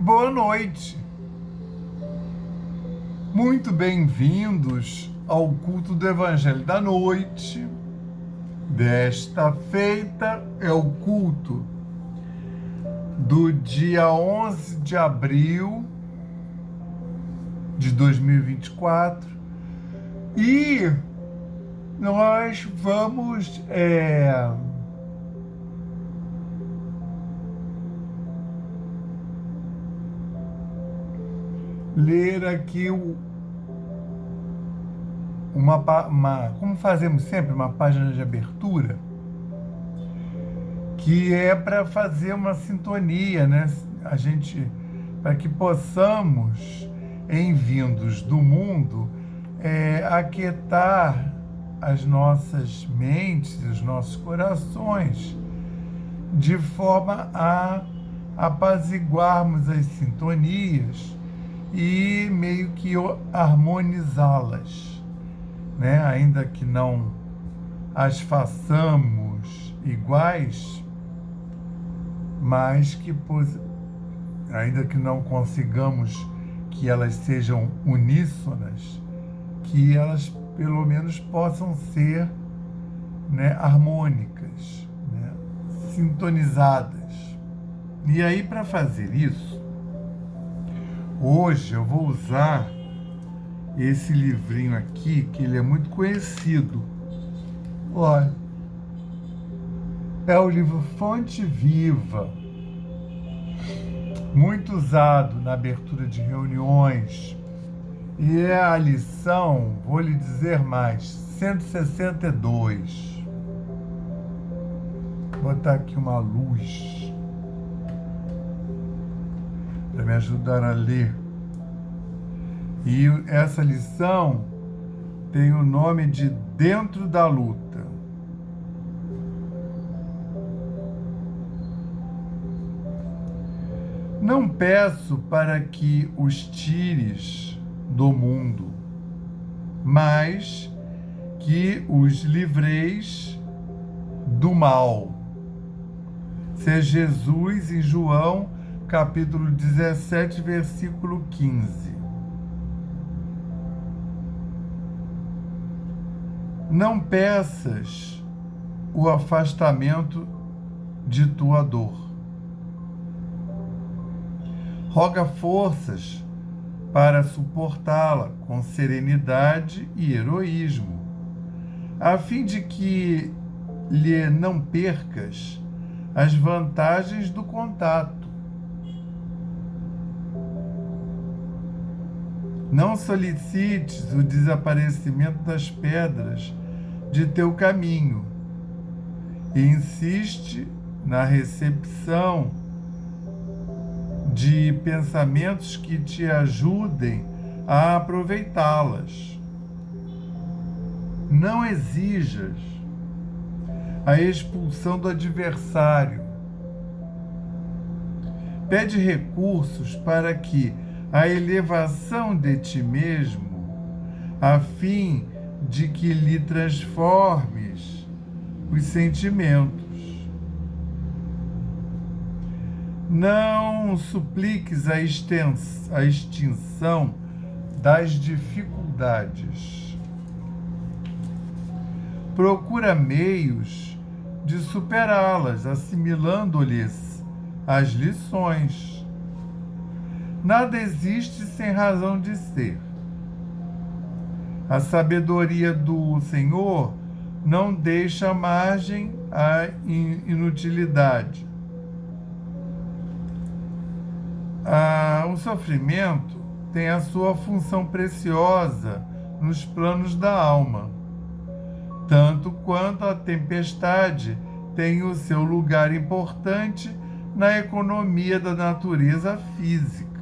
boa noite. Muito bem-vindos ao culto do Evangelho da Noite. Desta feita é o culto do dia 11 de abril de 2024 e nós vamos ler aqui como fazemos sempre, uma página de abertura, que é para fazer uma sintonia, né? Para que possamos, em vindos do mundo, aquietar as nossas mentes, os nossos corações, de forma a apaziguarmos as sintonias e meio que harmonizá-las, né? Ainda que não as façamos iguais, mas que ainda que não consigamos que elas sejam uníssonas, que elas pelo menos possam ser, né, harmônicas, né, sintonizadas. E aí, para fazer isso, hoje eu vou usar esse livrinho aqui, que ele é muito conhecido. Olha, é o livro Fonte Viva, muito usado na abertura de reuniões, e é a lição, vou lhe dizer mais, 162. Vou botar aqui uma luz para me ajudar a ler. E essa lição tem o nome de Dentro da Luta. Não peço para que os tires do mundo, mas que os livreis do mal. Isso é Jesus em João, capítulo 17, versículo 15. Não peças o afastamento de tua dor. Roga forças para suportá-la com serenidade e heroísmo, a fim de que lhe não percas as vantagens do contato. Não solicites o desaparecimento das pedras de teu caminho e insiste na recepção de pensamentos que te ajudem a aproveitá-las. Não exijas a expulsão do adversário. Pede recursos para que a elevação de ti mesmo, a fim de que lhe transformes os sentimentos. Não supliques a extinção das dificuldades. Procura meios de superá-las, assimilando-lhes as lições. Nada existe sem razão de ser. A sabedoria do Senhor não deixa margem à inutilidade. O sofrimento tem a sua função preciosa nos planos da alma, tanto quanto a tempestade tem o seu lugar importante na economia da natureza física.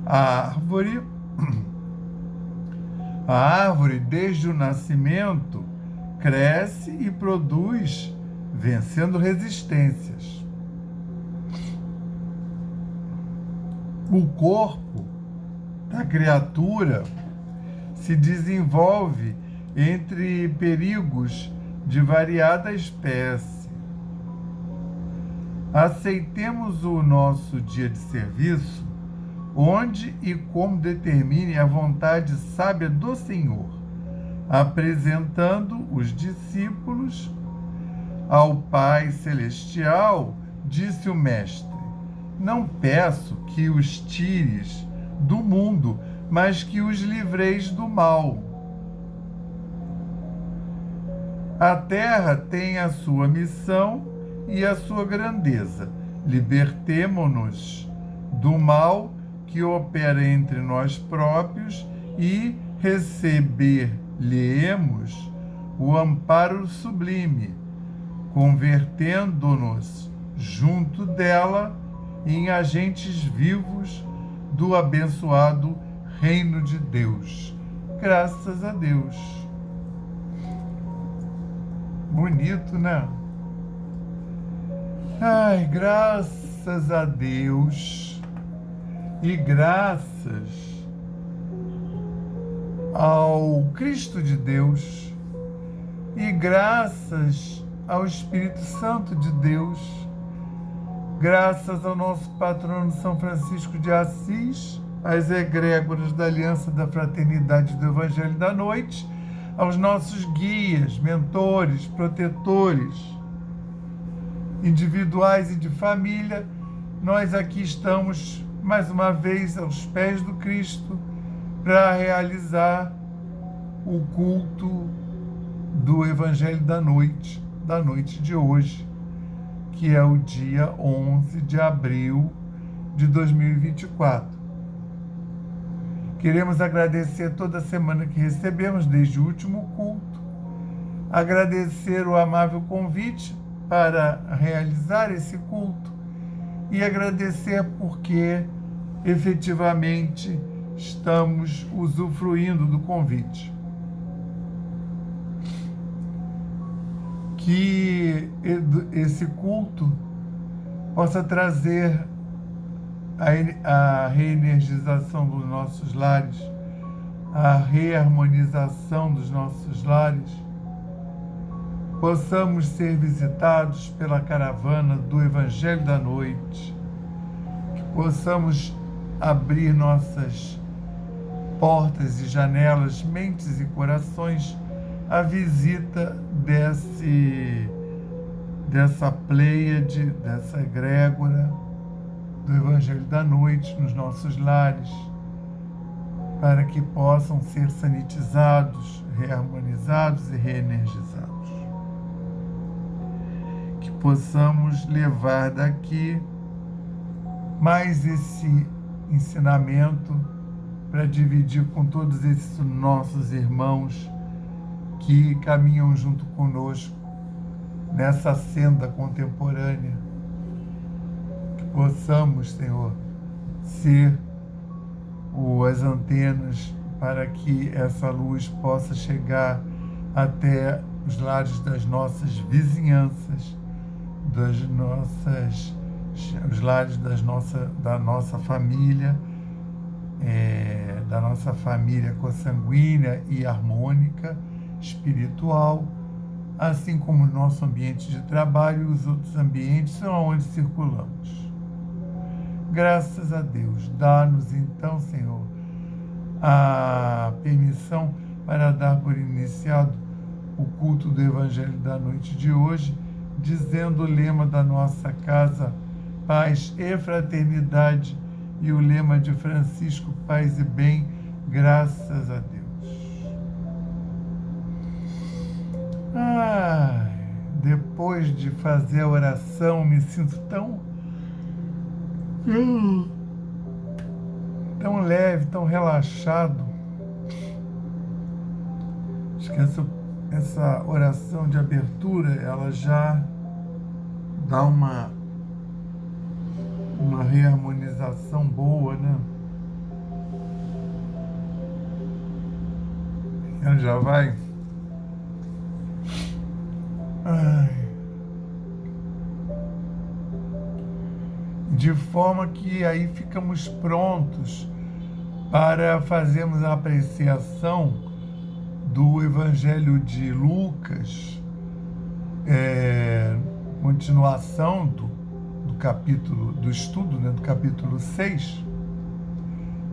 A árvore, desde o nascimento, cresce e produz, vencendo resistências. O corpo da criatura se desenvolve entre perigos de variada espécie. Aceitemos o nosso dia de serviço, onde e como determine a vontade sábia do Senhor, apresentando os discípulos ao Pai Celestial. Disse o Mestre: não peço que os tires do mundo, mas que os livreis do mal. A terra tem a sua missão e a sua grandeza. Libertemo-nos do mal que opera entre nós próprios e receber-lhe-emos o amparo sublime, convertendo-nos junto dela em agentes vivos do abençoado reino de Deus. Graças a Deus. Bonito, né? Ai, graças a Deus e graças ao Cristo de Deus e graças ao Espírito Santo de Deus, graças ao nosso patrono São Francisco de Assis, às egrégoras da Aliança da Fraternidade do Evangelho da Noite, aos nossos guias, mentores, protetores, individuais e de família, nós aqui estamos mais uma vez aos pés do Cristo para realizar o culto do Evangelho da noite de hoje, que é o dia 11 de abril de 2024. Queremos agradecer toda a semana que recebemos desde o último culto, agradecer o amável convite para realizar esse culto e agradecer porque efetivamente estamos usufruindo do convite. Que esse culto possa trazer a reenergização dos nossos lares, a reharmonização dos nossos lares, possamos ser visitados pela caravana do Evangelho da Noite, que possamos abrir nossas portas e janelas, mentes e corações à visita dessa pleiade, dessa egrégora do Evangelho da Noite nos nossos lares, para que possam ser sanitizados, reharmonizados e reenergizados. Que possamos levar daqui mais esse ensinamento para dividir com todos esses nossos irmãos que caminham junto conosco nessa senda contemporânea. Que possamos, Senhor, ser as antenas para que essa luz possa chegar até os lares das nossas vizinhanças, os lares da nossa família, da nossa família consanguínea e harmônica, espiritual, assim como o nosso ambiente de trabalho e os outros ambientes onde circulamos. Graças a Deus, dá-nos então, Senhor, a permissão para dar por iniciado o culto do Evangelho da noite de hoje, dizendo o lema da nossa casa: paz e fraternidade, e o lema de Francisco: paz e bem, graças a Deus. Depois de fazer a oração, me sinto tão leve, tão relaxado. Acho que essa oração de abertura, ela já dá uma reharmonização boa, né? Ela já vai. De forma que aí ficamos prontos para fazermos a apreciação do Evangelho de Lucas, continuação do do estudo, né, do capítulo 6.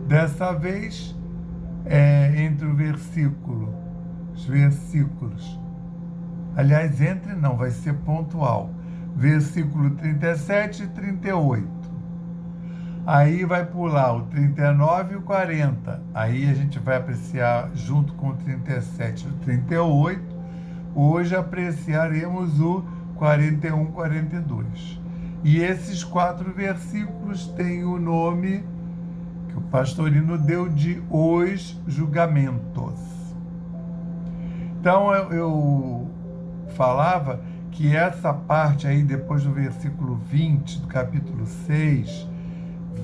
Dessa vez, entre os versículos, aliás, não, vai ser pontual, versículo 37 e 38. Aí vai pular o 39 e o 40. Aí a gente vai apreciar junto com o 37 e o 38. Hoje apreciaremos o 41 e 42. E esses 4 versículos têm o nome que o Pastorino deu de Os Julgamentos. Então eu falava que essa parte aí, depois do versículo 20 do capítulo 6,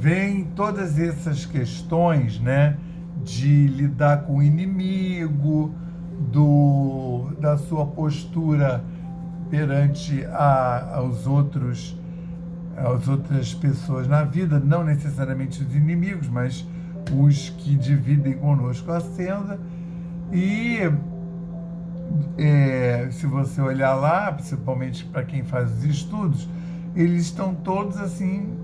vem todas essas questões, né, de lidar com o inimigo, da sua postura perante as outras pessoas na vida, não necessariamente os inimigos, mas os que dividem conosco a senda. E se você olhar lá, principalmente para quem faz os estudos, eles estão todos assim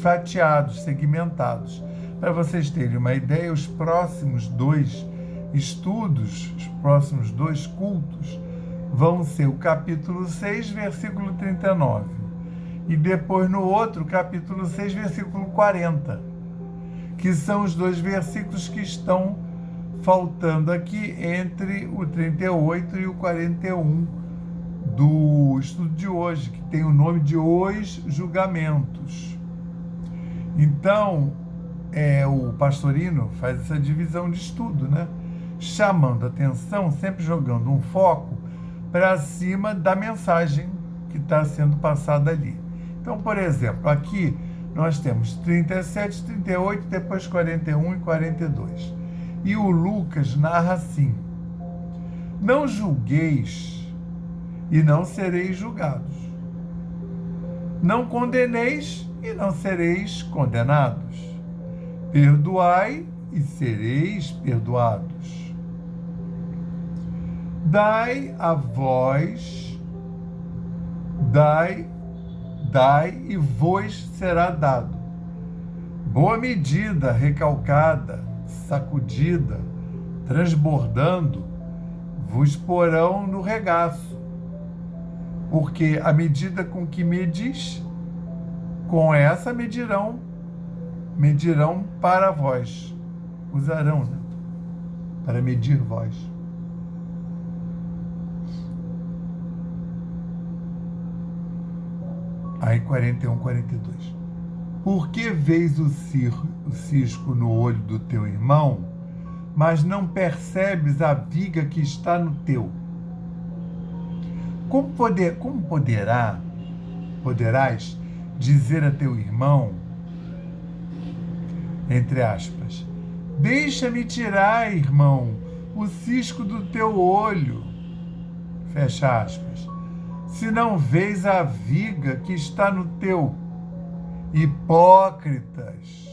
fatiados, segmentados. Para vocês terem uma ideia, os próximos 2 estudos, os próximos 2 cultos, vão ser o capítulo 6, versículo 39, e depois no outro, capítulo 6, versículo 40, que são os 2 versículos que estão faltando aqui entre o 38 e o 41 do estudo de hoje, que tem o nome de Os Julgamentos. Então, o Pastorino faz essa divisão de estudo, né? Chamando a atenção, sempre jogando um foco para cima da mensagem que está sendo passada ali. Então, por exemplo, aqui nós temos 37, 38, depois 41 e 42. E o Lucas narra assim: não julgueis e não sereis julgados. Não condeneis e não sereis condenados. Perdoai e sereis perdoados. Dai a vós, dai e vos será dado. Boa medida, recalcada, sacudida, transbordando, vos porão no regaço. Porque a medida com que medis, com essa medirão para vós. Usarão, né? Para medir vós. Aí 41, 42. Por que vês o cisco no olho do teu irmão, mas não percebes a viga que está no teu? Como poderás dizer a teu irmão, entre aspas, deixa-me tirar, irmão, o cisco do teu olho, fecha aspas, se não vês a viga que está no teu? Hipócritas!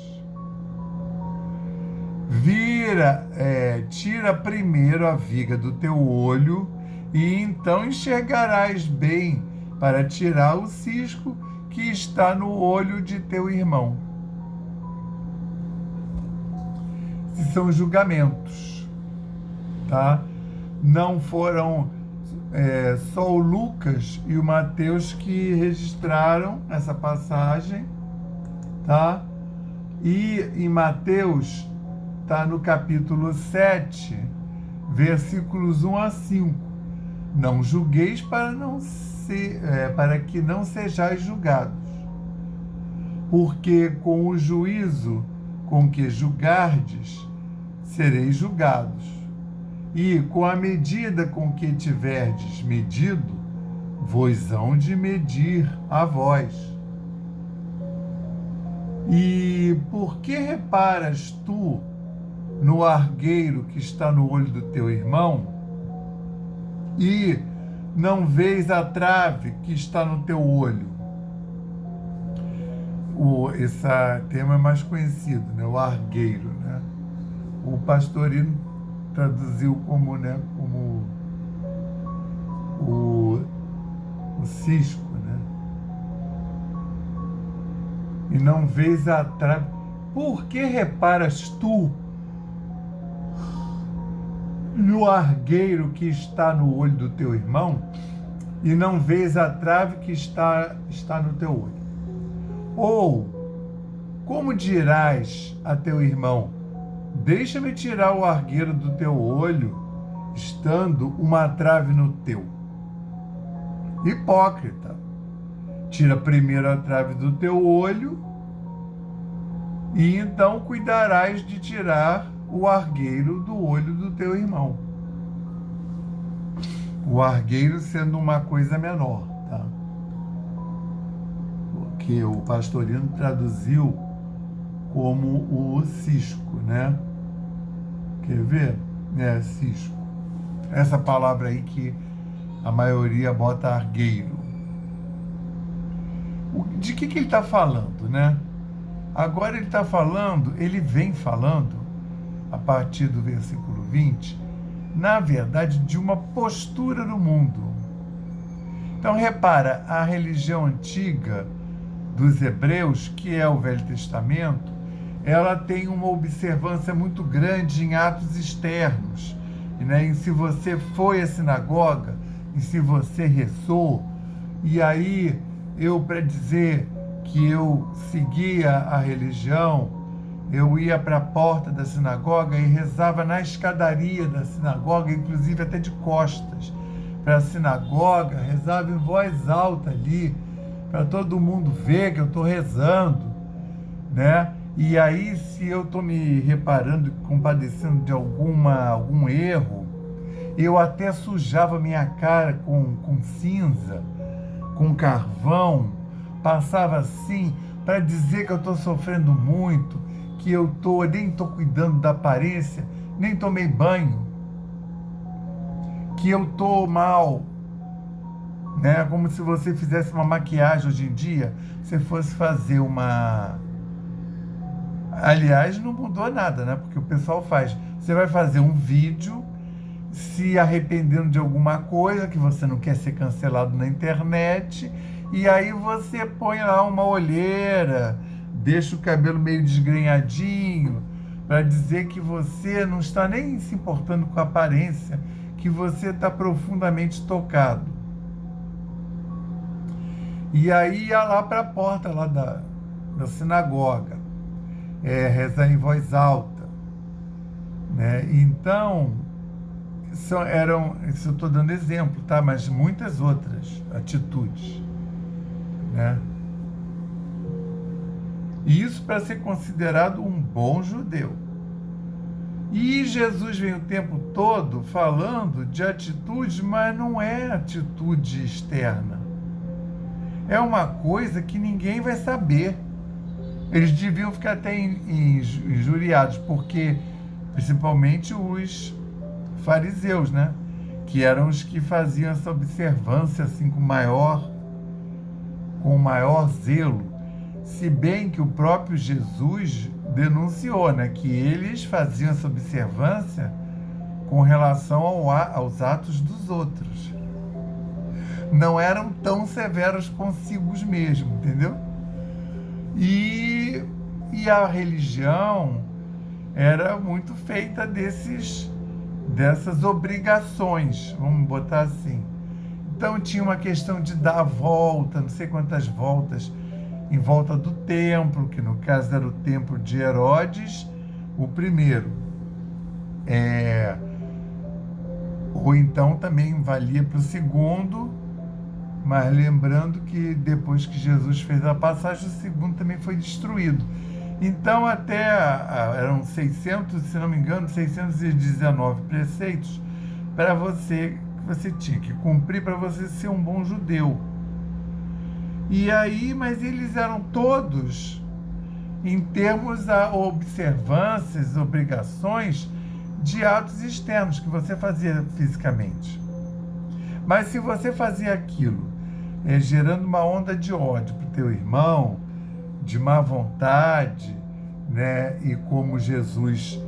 Tira primeiro a viga do teu olho, e então enxergarás bem para tirar o cisco que está no olho de teu irmão. Esses são os julgamentos, tá? Não foram só o Lucas e o Mateus que registraram essa passagem, tá? E em Mateus está no capítulo 7, versículos 1 a 5. Não julgueis para que não sejais julgados, porque com o juízo com que julgardes, sereis julgados, e com a medida com que tiverdes medido, vos hão de medir a vós. E por que reparas tu no argueiro que está no olho do teu irmão, e não vês a trave que está no teu olho? Esse tema é mais conhecido, né? O argueiro, né? O Pastorino traduziu como o cisco, né? e não vês a trave. Por que reparas tu no argueiro que está no olho do teu irmão e não vês a trave que está no teu olho? Ou, como dirás a teu irmão, deixa-me tirar o argueiro do teu olho, estando uma trave no teu? Hipócrita, tira primeiro a trave do teu olho, e então cuidarás de tirar o argueiro do olho do teu irmão. O argueiro sendo uma coisa menor, tá? Porque o Pastorino traduziu como o cisco, né? Quer ver? Cisco. Essa palavra aí que a maioria bota argueiro. De que ele está falando, né? Agora ele está falando, ele vem falando, a partir do versículo 20, na verdade, de uma postura do mundo. Então, repara, a religião antiga dos hebreus, que é o Velho Testamento, ela tem uma observância muito grande em atos externos, né? Em se você foi à sinagoga, em se você rezou, e aí eu, para dizer que eu seguia a religião, eu ia para a porta da sinagoga e rezava na escadaria da sinagoga, inclusive até de costas para a sinagoga, rezava em voz alta ali, para todo mundo ver que eu estou rezando, né? E aí, se eu estou me reparando, compadecendo de algum erro, eu até sujava minha cara com cinza, com carvão, passava assim, para dizer que eu estou sofrendo muito, que eu nem estou cuidando da aparência, nem tomei banho, que eu estou mal, né? Como se você fizesse uma maquiagem hoje em dia, você fosse fazer uma... Aliás, não mudou nada, né? Porque o pessoal faz. Você vai fazer um vídeo se arrependendo de alguma coisa, que você não quer ser cancelado na internet, e aí você põe lá uma olheira, deixa o cabelo meio desgrenhadinho, para dizer que você não está nem se importando com a aparência, que você está profundamente tocado. E aí ia lá para a porta lá da sinagoga, rezar em voz alta, né? Então, isso eu estou dando exemplo, tá? Mas muitas outras atitudes, né? E isso para ser considerado um bom judeu. E Jesus vem o tempo todo falando de atitude, mas não é atitude externa. É uma coisa que ninguém vai saber. Eles deviam ficar até injuriados, porque, principalmente os fariseus, né? Que eram os que faziam essa observância assim com maior zelo. Se bem que o próprio Jesus denunciou, né, que eles faziam essa observância com relação aos atos dos outros. Não eram tão severos consigo mesmos, entendeu? E a religião era muito feita dessas obrigações, vamos botar assim. Então tinha uma questão de dar a volta, não sei quantas voltas, em volta do templo, que no caso era o templo de Herodes, o primeiro. Ou então também valia para o segundo, mas lembrando que depois que Jesus fez a passagem, o segundo também foi destruído. Então eram 600, se não me engano, 619 preceitos para que você tinha que cumprir para você ser um bom judeu. E aí, mas eles eram todos em termos a observâncias, obrigações de atos externos que você fazia fisicamente. Mas se você fazia aquilo gerando uma onda de ódio para o teu irmão, de má vontade, né? E como Jesus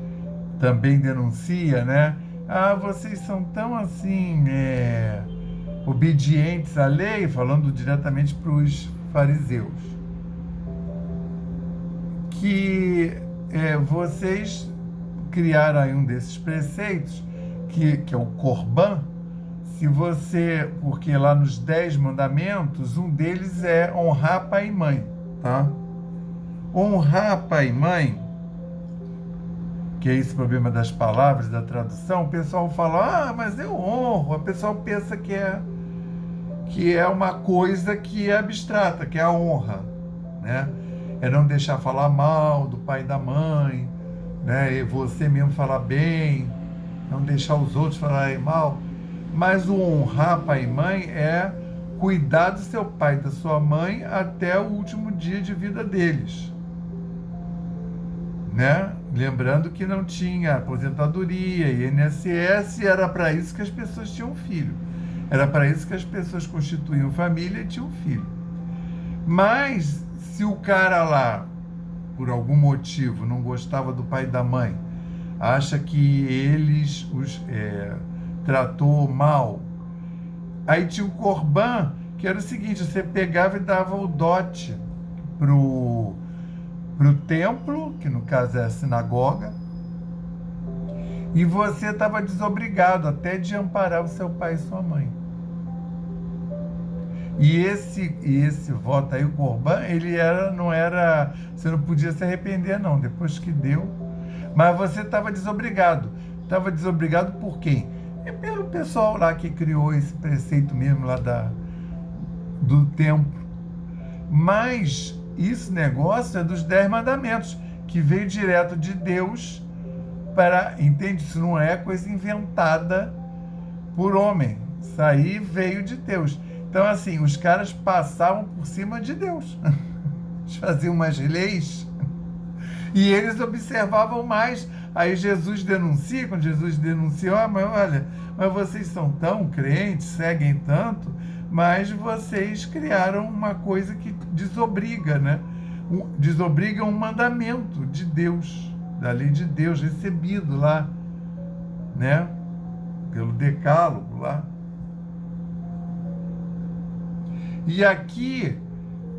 também denuncia, né? Vocês são tão assim obedientes à lei, falando diretamente para os fariseus. que vocês criaram aí um desses preceitos, que é o Corban. Se você, porque lá nos 10 mandamentos, um deles é honrar pai e mãe, tá? Honrar pai e mãe, que é esse problema das palavras, da tradução, o pessoal fala, mas eu honro. A pessoa pensa que é uma coisa que é abstrata, que é a honra, né? É não deixar falar mal do pai e da mãe, né? E você mesmo falar bem, não deixar os outros falarem mal. Mas o honrar pai e mãe é cuidar do seu pai e da sua mãe até o último dia de vida deles, né? Lembrando que não tinha aposentadoria e INSS, e era para isso que as pessoas tinham filho. Era para isso que as pessoas constituíam família e tinham filho. Mas se o cara lá, por algum motivo, não gostava do pai e da mãe, acha que eles os tratou mal, aí tinha o Corban, que era o seguinte: você pegava e dava o dote pro templo, que no caso é a sinagoga, e você estava desobrigado até de amparar o seu pai e sua mãe. E esse voto aí, o Corban, você não podia se arrepender não, depois que deu. Mas você estava desobrigado. Estava desobrigado por quem? É pelo pessoal lá que criou esse preceito mesmo lá do templo. Mas esse negócio é dos 10 mandamentos, que veio direto de Deus entende? Isso não é coisa inventada por homem. Isso aí veio de Deus. Então, assim, os caras passavam por cima de Deus. Eles faziam umas leis e eles observavam mais. Aí Jesus denuncia, quando Jesus denuncia, mas olha, mas vocês são tão crentes, seguem tanto, mas vocês criaram uma coisa que desobriga, né? Desobriga um mandamento de Deus, da lei de Deus, recebido lá, né? Pelo decálogo lá. E aqui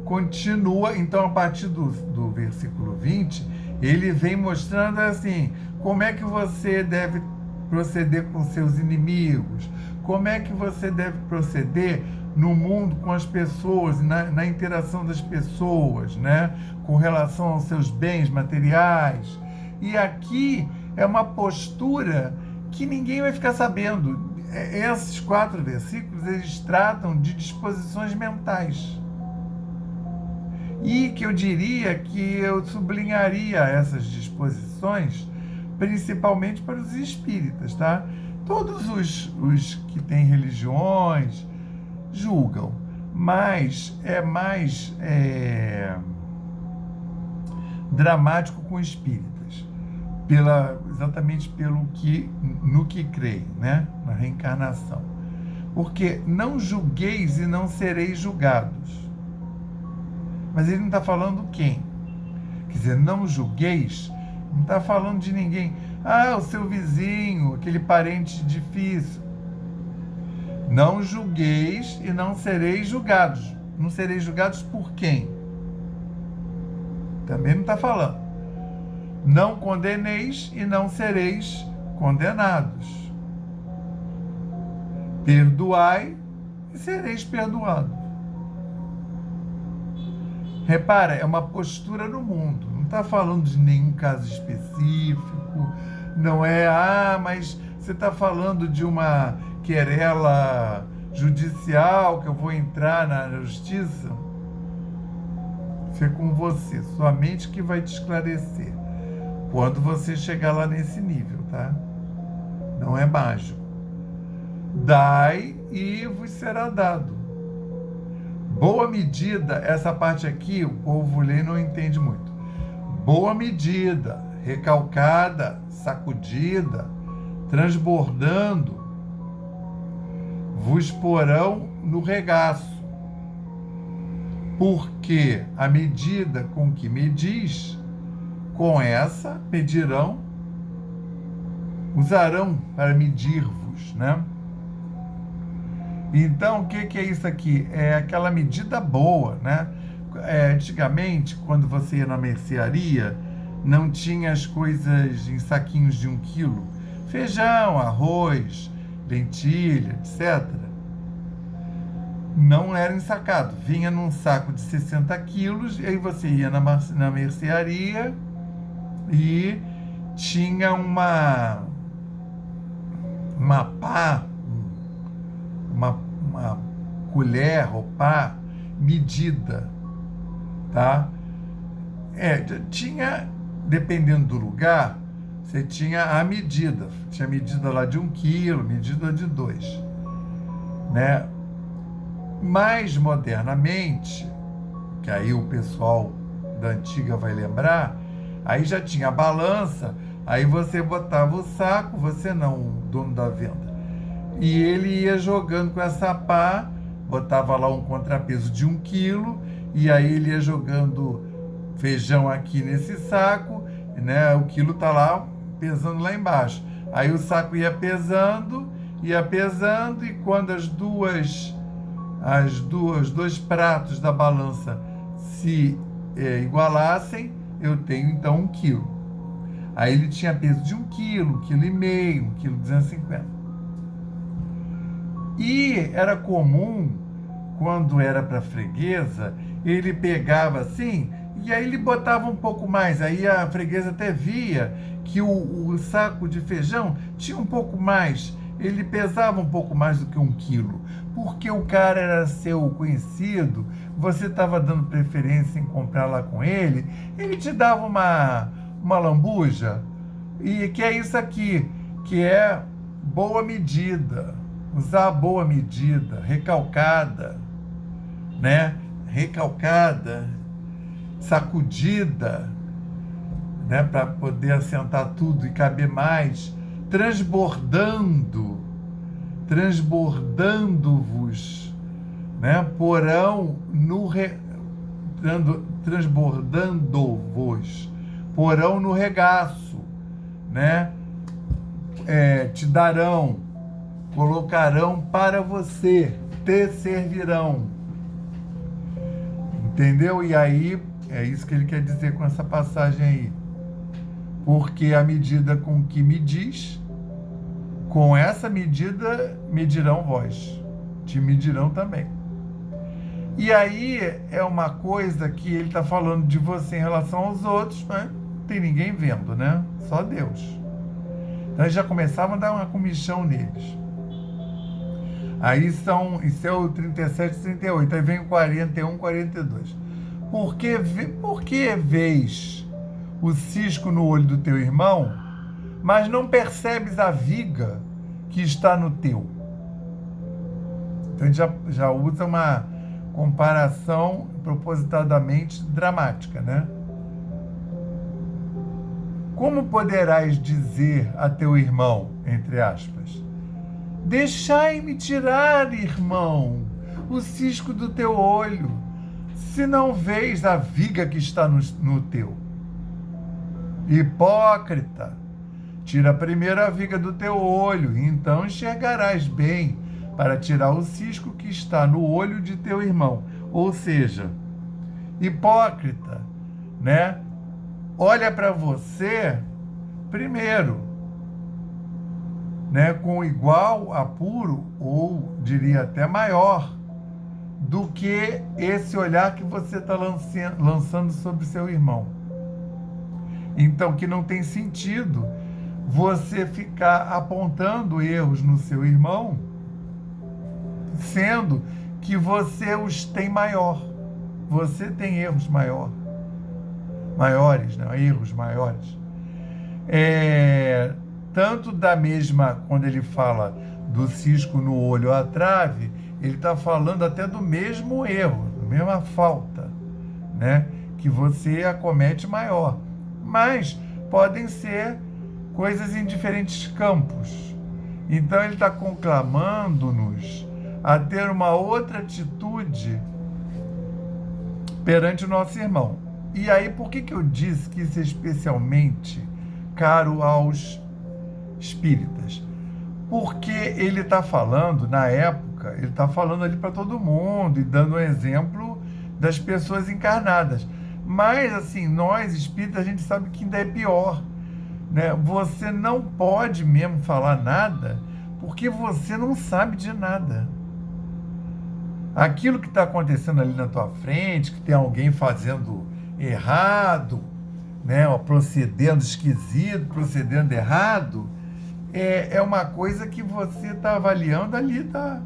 continua, então, a partir do versículo 20, ele vem mostrando assim, como é que você deve proceder com seus inimigos, como é que você deve proceder no mundo com as pessoas, na interação das pessoas, né? Com relação aos seus bens materiais. E aqui é uma postura que ninguém vai ficar sabendo. Esses 4 versículos, eles tratam de disposições mentais. E que eu diria que eu sublinharia essas disposições, principalmente para os espíritas, tá? Todos os que têm religiões julgam, mas é mais dramático com espíritas, exatamente no que creem, né? Na reencarnação. Porque não julgueis e não sereis julgados. Mas ele não está falando quem? Quer dizer, não julgueis, não está falando de ninguém. O seu vizinho, aquele parente difícil. Não julgueis e não sereis julgados. Não sereis julgados por quem? Também não está falando. Não condeneis e não sereis condenados. Perdoai e sereis perdoados. Repara, é uma postura no mundo. Não está falando de nenhum caso específico. Não é, mas você está falando de uma querela judicial que eu vou entrar na justiça. Isso é com você, sua mente que vai te esclarecer quando você chegar lá nesse nível, tá? Não é mágico. Dai e vos será dado. Boa medida, essa parte aqui o povo lê e não entende muito. Boa medida, recalcada, sacudida, transbordando, vos porão no regaço. Porque a medida com que medis, com essa medirão, usarão para medir-vos, né? Então, o que é isso aqui? É aquela medida boa, né? antigamente, quando você ia na mercearia, não tinha as coisas em saquinhos de 1 quilo. Feijão, arroz, lentilha, etc. Não era ensacado. Vinha num saco de 60 quilos, e aí você ia na mercearia e tinha uma pá, uma colher ou pá medida, tá? Tinha, dependendo do lugar, você tinha a medida. Tinha medida lá de 1 quilo, medida de 2, né? Mais modernamente, que aí o pessoal da antiga vai lembrar, aí já tinha a balança, aí você botava o saco, você não, o dono da venda, e ele ia jogando com essa pá, botava lá um contrapeso de 1 quilo, e aí ele ia jogando feijão aqui nesse saco, né? O quilo tá lá pesando lá embaixo. Aí o saco ia pesando, e quando os dois pratos da balança se igualassem, eu tenho então 1 quilo. Aí ele tinha peso de 1 quilo, 1,5 quilo, 1,250 kg. E era comum, quando era para freguesa, ele pegava assim, e aí ele botava um pouco mais. Aí a freguesa até via que o saco de feijão tinha um pouco mais, ele pesava um pouco mais do que 1 quilo. Porque o cara era seu conhecido, você estava dando preferência em comprar lá com ele te dava uma lambuja, e que é isso aqui, que é boa medida, usar a boa medida, recalcada, né? Recalcada, sacudida, né? Para poder assentar tudo e caber mais, transbordando-vos, né? Transbordando-vos, porão no regaço, né? Te darão, colocarão para você, te servirão. Entendeu? E aí, é isso que ele quer dizer com essa passagem aí. Porque a medida com que medis, com essa medida medirão vós, te medirão também. E aí é uma coisa que ele está falando de você em relação aos outros, mas não tem ninguém vendo, né? Só Deus. Então eles já começavam a dar uma comichão neles. Aí isso é o 37 e 38, aí vem o 41, 42. Por que vês o cisco no olho do teu irmão, mas não percebes a viga que está no teu? Então a gente já usa uma comparação propositadamente dramática, né? Como poderás dizer a teu irmão, entre aspas, deixai-me tirar, irmão, o cisco do teu olho, se não vês a viga que está no teu? Hipócrita, tira primeiro a viga do teu olho, e então enxergarás bem para tirar o cisco que está no olho de teu irmão. Ou seja, hipócrita, né? Olha para você primeiro, né? Com igual apuro, ou diria até maior, do que esse olhar que você está lançando sobre seu irmão. Então, que não tem sentido você ficar apontando erros no seu irmão, sendo que você os tem maior. Você tem erros maiores, né? Erros maiores. Tanto da mesma, quando ele fala do cisco no olho ou a trave, ele está falando até do mesmo erro, da mesma falta, né? Que você acomete maior. Mas podem ser coisas em diferentes campos. Então ele está conclamando-nos a ter uma outra atitude perante o nosso irmão. E aí, por que eu disse que isso é especialmente caro aos espíritas? Porque ele está falando, na época, ele está falando ali para todo mundo e dando um exemplo das pessoas encarnadas. Mas, assim, nós espíritas, a gente sabe que ainda é pior, né? Você não pode mesmo falar nada porque você não sabe de nada. Aquilo que está acontecendo ali na tua frente, que tem alguém fazendo errado, né? Procedendo esquisito, procedendo errado, é uma coisa que você está avaliando ali, está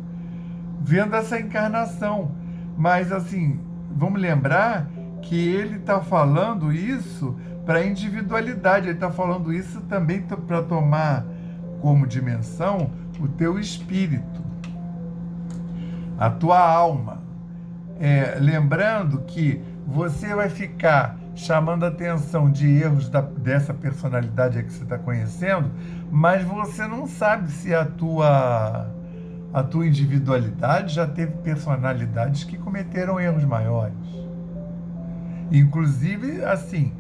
vendo essa encarnação. Mas, assim, vamos lembrar que ele está falando isso para a individualidade, ele está falando isso também para tomar como dimensão o teu espírito, a tua alma. Lembrando que você vai ficar chamando a atenção de erros dessa personalidade que você está conhecendo, mas você não sabe se a tua individualidade já teve personalidades que cometeram erros maiores. Inclusive, assim,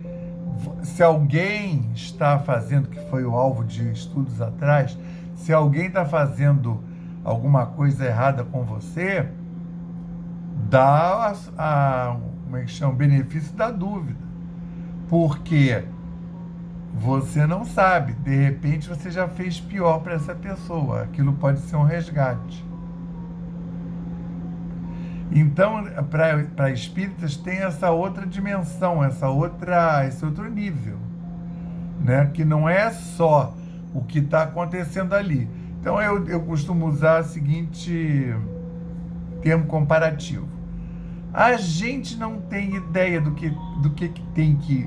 se alguém está fazendo, que foi o alvo de estudos atrás, se alguém está fazendo alguma coisa errada com você, dá como é que chama? O benefício da dúvida. Porque você não sabe, de repente você já fez pior para essa pessoa, aquilo pode ser um resgate. Então, para espíritas tem essa outra dimensão, esse outro nível, né? Que não é só o que está acontecendo ali. Então, eu costumo usar o seguinte termo comparativo. A gente não tem ideia do que tem que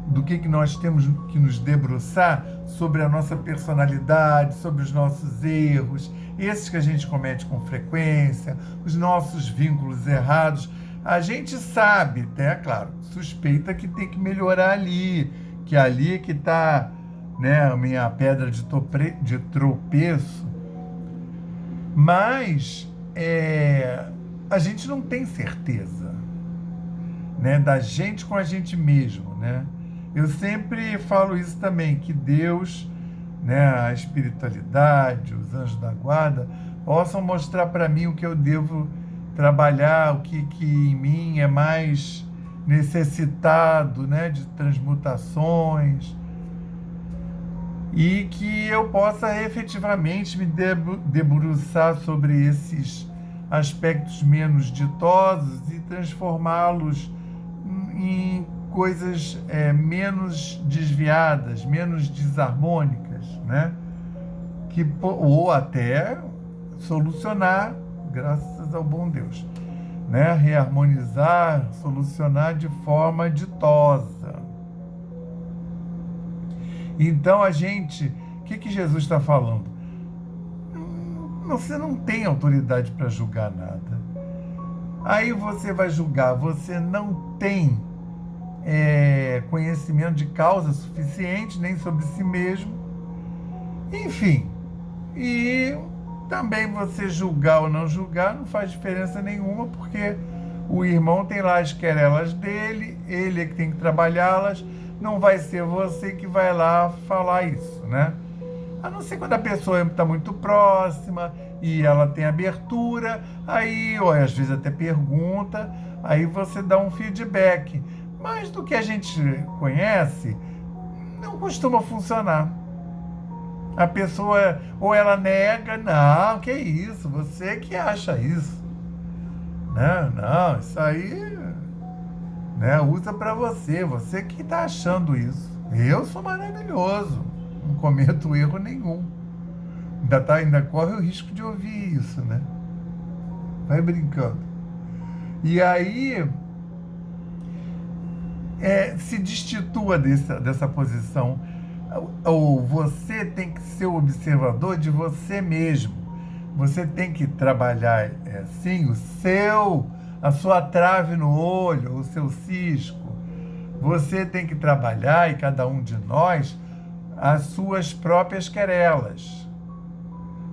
do que nós temos que nos debruçar sobre a nossa personalidade, sobre os nossos erros, esses que a gente comete com frequência, os nossos vínculos errados. A gente sabe, até, claro, suspeita que tem que melhorar ali, que ali é que está, né, a minha pedra de tropeço, mas a gente não tem certeza, né, da gente com a gente mesmo, né? Eu sempre falo isso também, que Deus, né, a espiritualidade, os anjos da guarda, possam mostrar para mim o que eu devo trabalhar, o que em mim é mais necessitado, né, de transmutações, e que eu possa efetivamente me debruçar sobre esses aspectos menos ditosos e transformá-los em coisas menos desviadas, menos desarmônicas, né? Ou até solucionar, graças ao bom Deus, né? Reharmonizar, solucionar de forma ditosa. Então o que Jesus está falando? Você não tem autoridade para julgar nada. Aí você vai julgar, você não tem conhecimento de causa suficiente, nem sobre si mesmo. Enfim, e também você julgar ou não julgar não faz diferença nenhuma, porque o irmão tem lá as querelas dele, ele é que tem que trabalhá-las, não vai ser você que vai lá falar isso, né? A não ser quando a pessoa está muito próxima e ela tem abertura, aí, ou às vezes até pergunta, aí você dá um feedback. Mas do que a gente conhece, não costuma funcionar. A pessoa, ou ela nega, não, que isso, você que acha isso. Não, isso aí, né, usa para você que está achando isso. Eu sou maravilhoso, não cometo erro nenhum. Ainda corre o risco de ouvir isso, né? Vai brincando. E aí, se destitua dessa posição. Ou você tem que ser o observador de você mesmo. Você tem que trabalhar, sim, a sua trave no olho, o seu cisco. Você tem que trabalhar, e cada um de nós, as suas próprias querelas.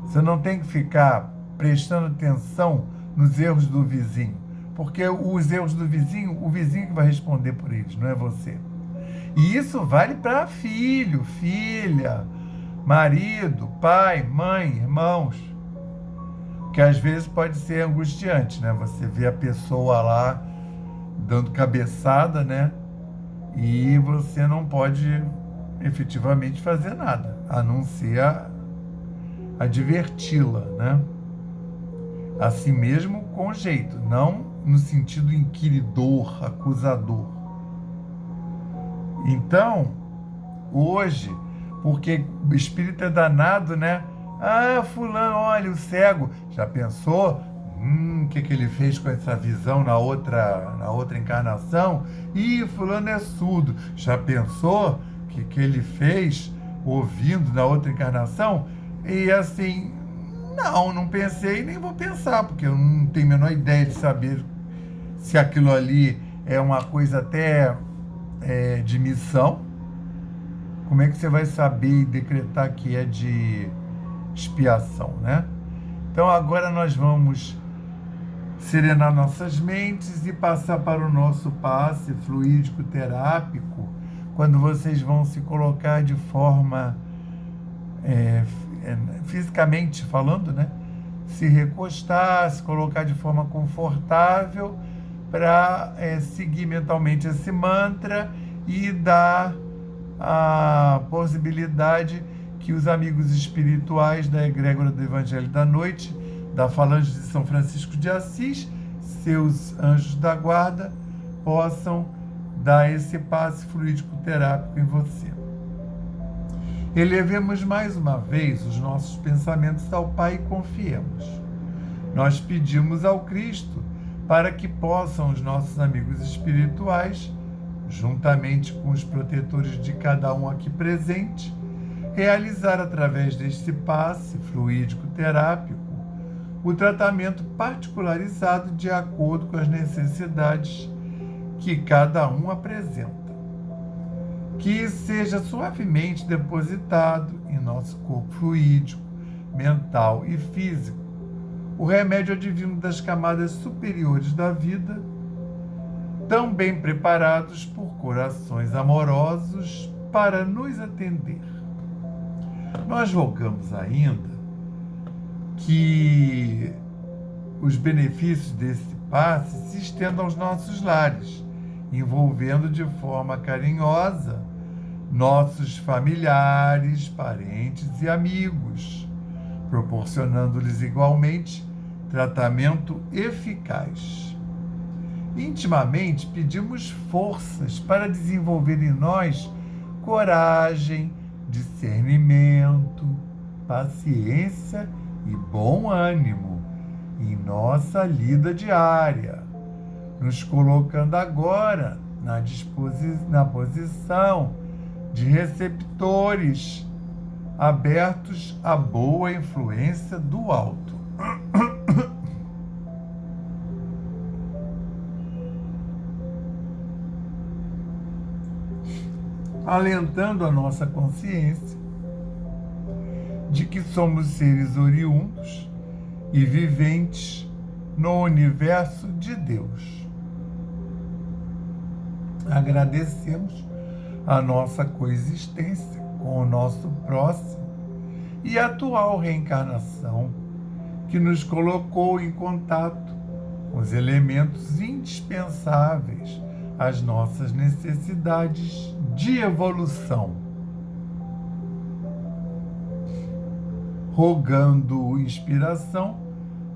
Você não tem que ficar prestando atenção nos erros do vizinho, porque os erros do vizinho, o vizinho que vai responder por eles, não é você. E isso vale para filho, filha, marido, pai, mãe, irmãos. Porque às vezes pode ser angustiante, né? Você vê a pessoa lá dando cabeçada, né? E você não pode efetivamente fazer nada, a não ser adverti-la, né? Assim mesmo com jeito, não no sentido inquiridor, acusador. Então, hoje, porque o espírito é danado, né? Ah, fulano, olha, o cego. Já pensou? O que ele fez com essa visão na outra encarnação? Ih, fulano é surdo. Já pensou que ele fez ouvindo na outra encarnação? E assim, não pensei nem vou pensar, porque eu não tenho a menor ideia de saber se aquilo ali é uma coisa até de missão. Como é que você vai saber e decretar que é de expiação, né? Então agora nós vamos serenar nossas mentes e passar para o nosso passe fluídico terápico, quando vocês vão se colocar de forma, fisicamente falando, né? Se recostar, se colocar de forma confortável para seguir mentalmente esse mantra e dar a possibilidade que os amigos espirituais da egrégora do Evangelho da Noite, da Falange de São Francisco de Assis, seus anjos da guarda, possam dar esse passe fluídico terápico em você. Elevemos mais uma vez os nossos pensamentos ao Pai e confiemos. Nós pedimos ao Cristo para que possam os nossos amigos espirituais, juntamente com os protetores de cada um aqui presente, realizar através deste passe fluídico terápico o tratamento particularizado de acordo com as necessidades que cada um apresenta. Que seja suavemente depositado em nosso corpo fluídico, mental e físico o remédio advindo das camadas superiores da vida, tão bem preparados por corações amorosos para nos atender. Nós rogamos ainda que os benefícios desse passe se estendam aos nossos lares, envolvendo de forma carinhosa nossos familiares, parentes e amigos, proporcionando-lhes igualmente tratamento eficaz. Intimamente pedimos forças para desenvolver em nós coragem, discernimento, paciência e bom ânimo em nossa lida diária, nos colocando agora na posição de receptores abertos à boa influência do alto. Alentando a nossa consciência de que somos seres oriundos e viventes no universo de Deus. Agradecemos a nossa coexistência com o nosso próximo e a atual reencarnação que nos colocou em contato com os elementos indispensáveis às nossas necessidades de evolução, rogando inspiração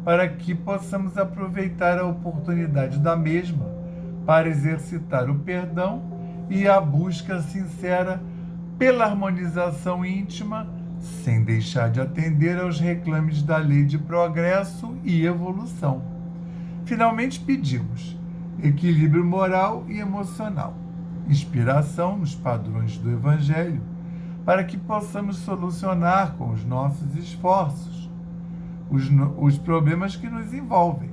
para que possamos aproveitar a oportunidade da mesma para exercitar o perdão e a busca sincera pela harmonização íntima, sem deixar de atender aos reclames da lei de progresso e evolução. Finalmente pedimos equilíbrio moral e emocional, inspiração nos padrões do Evangelho, para que possamos solucionar com os nossos esforços os problemas que nos envolvem.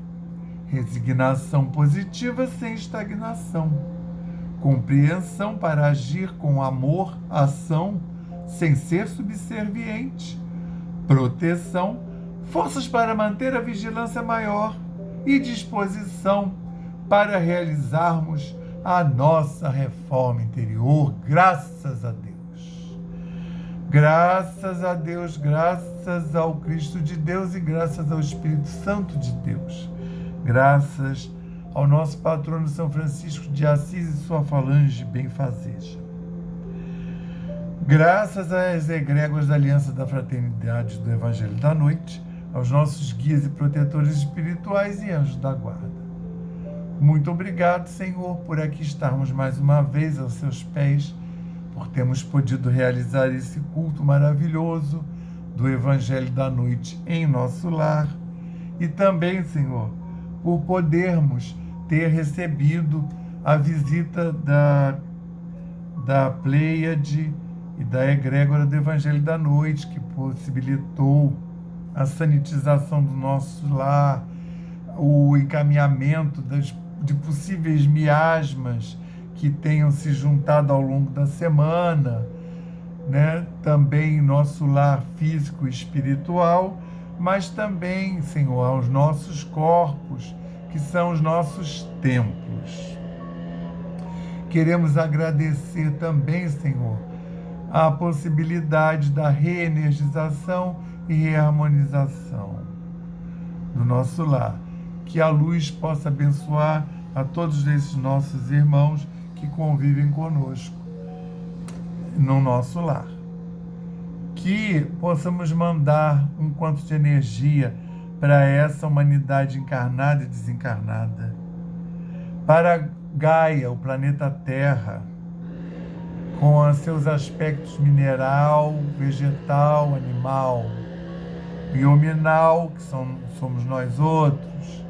Resignação positiva sem estagnação. Compreensão para agir com amor, ação, sem ser subserviente. Proteção, forças para manter a vigilância maior e disposição para realizarmos a nossa reforma interior, graças a Deus. Graças a Deus, graças ao Cristo de Deus e graças ao Espírito Santo de Deus. Graças ao nosso patrono São Francisco de Assis e sua falange benfazeja. Graças às egrégoras da Aliança da Fraternidade do Evangelho da Noite, aos nossos guias e protetores espirituais e anjos da guarda. Muito obrigado, Senhor, por aqui estarmos mais uma vez aos seus pés, por termos podido realizar esse culto maravilhoso do Evangelho da Noite em nosso lar. E também, Senhor, por podermos ter recebido a visita da Pleiade e da egrégora do Evangelho da Noite, que possibilitou a sanitização do nosso lar, o encaminhamento de possíveis miasmas que tenham se juntado ao longo da semana, né? Também nosso lar físico e espiritual, mas também, Senhor, aos nossos corpos, que são os nossos templos. Queremos agradecer também, Senhor, a possibilidade da reenergização e reharmonização do nosso lar. Que a luz possa abençoar a todos esses nossos irmãos que convivem conosco no nosso lar. Que possamos mandar um quanto de energia para essa humanidade encarnada e desencarnada, para Gaia, o planeta Terra, com os seus aspectos mineral, vegetal, animal, biominal, que somos nós outros,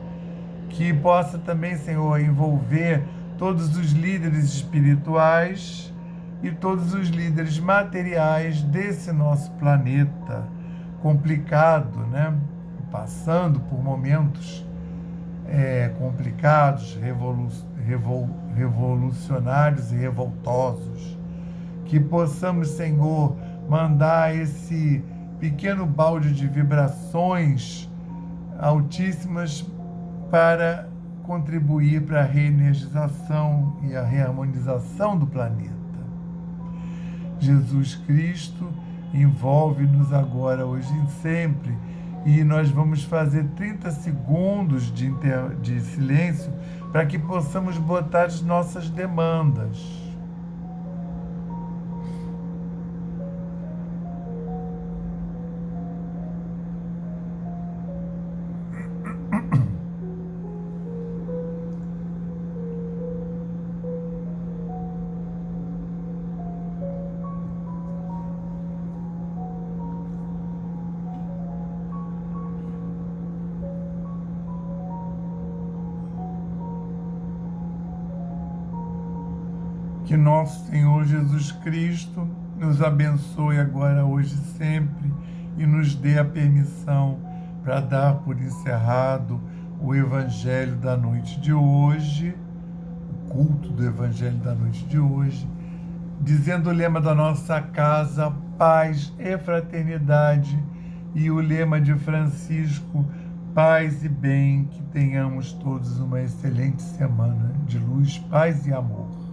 que possa também, Senhor, envolver todos os líderes espirituais e todos os líderes materiais desse nosso planeta complicado, né? Passando por momentos complicados, revolucionários e revoltosos. Que possamos, Senhor, mandar esse pequeno balde de vibrações altíssimas para contribuir para a reenergização e a reharmonização do planeta. Jesus Cristo, envolve-nos agora, hoje e sempre, e nós vamos fazer 30 segundos de silêncio para que possamos botar as nossas demandas. Que nosso Senhor Jesus Cristo nos abençoe agora, hoje e sempre, e nos dê a permissão para dar por encerrado o Evangelho da noite de hoje, o culto do Evangelho da noite de hoje, dizendo o lema da nossa casa, paz e fraternidade, e o lema de Francisco, paz e bem, que tenhamos todos uma excelente semana de luz, paz e amor.